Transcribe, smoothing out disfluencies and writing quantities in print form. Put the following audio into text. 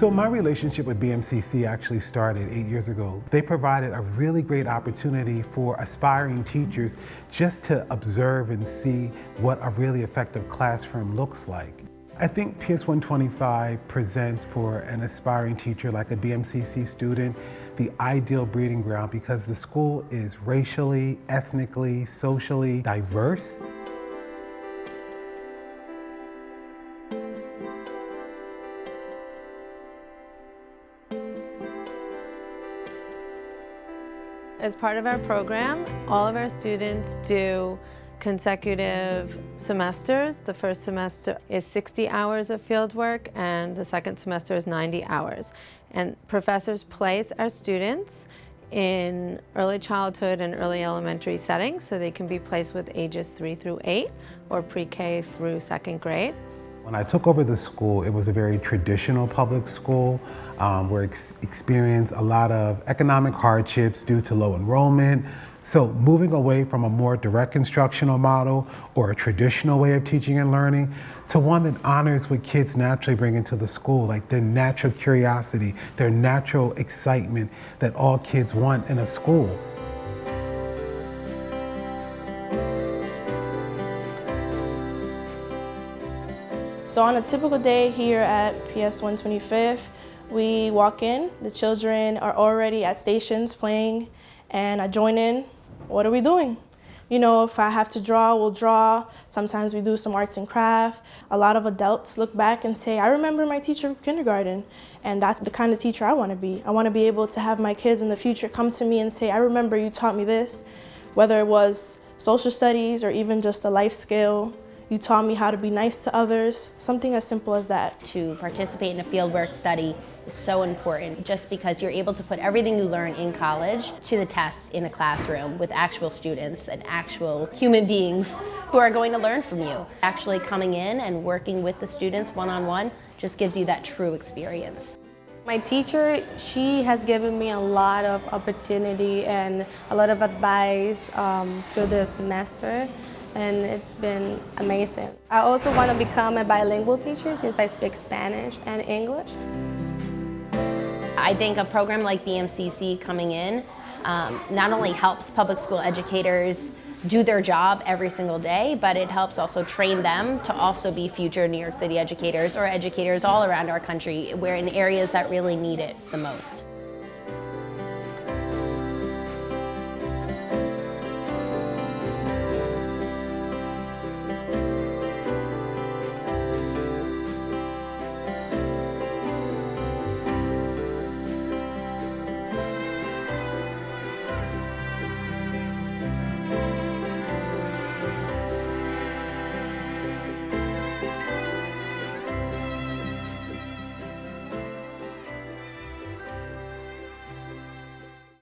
So my relationship with BMCC actually started 8 years ago. They provided a really great opportunity for aspiring teachers just to observe and see what a really effective classroom looks like. I think PS 125 presents for an aspiring teacher like a BMCC student the ideal breeding ground because the school is racially, ethnically, socially diverse. As part of our program, all of our students do consecutive semesters. The first semester is 60 hours of field work and the second semester is 90 hours. And professors place our students in early childhood and early elementary settings so they can be placed with ages 3 through 8 or pre-K through 2nd grade. When I took over the school, it was a very traditional public school where experienced a lot of economic hardships due to low enrollment. So moving away from a more direct instructional model or a traditional way of teaching and learning to one that honors what kids naturally bring into the school, like their natural curiosity, their natural excitement that all kids want in a school. So on a typical day here at PS 125, we walk in, the children are already at stations playing, and I join in. What are we doing? You know, if I have to draw, we'll draw. Sometimes we do some arts and craft. A lot of adults look back and say, I remember my teacher from kindergarten, and that's the kind of teacher I want to be. I want to be able to have my kids in the future come to me and say, I remember you taught me this, whether it was social studies or even just a life skill. You taught me how to be nice to others, something as simple as that. To participate in a fieldwork study is so important just because you're able to put everything you learn in college to the test in a classroom with actual students and actual human beings who are going to learn from you. Actually coming in and working with the students one-on-one just gives you that true experience. My teacher, she has given me a lot of opportunity and a lot of advice through the semester. And it's been amazing. I also want to become a bilingual teacher since I speak Spanish and English. I think a program like BMCC coming in not only helps public school educators do their job every single day, but it helps also train them to also be future New York City educators or educators all around our country, where in areas that really need it the most.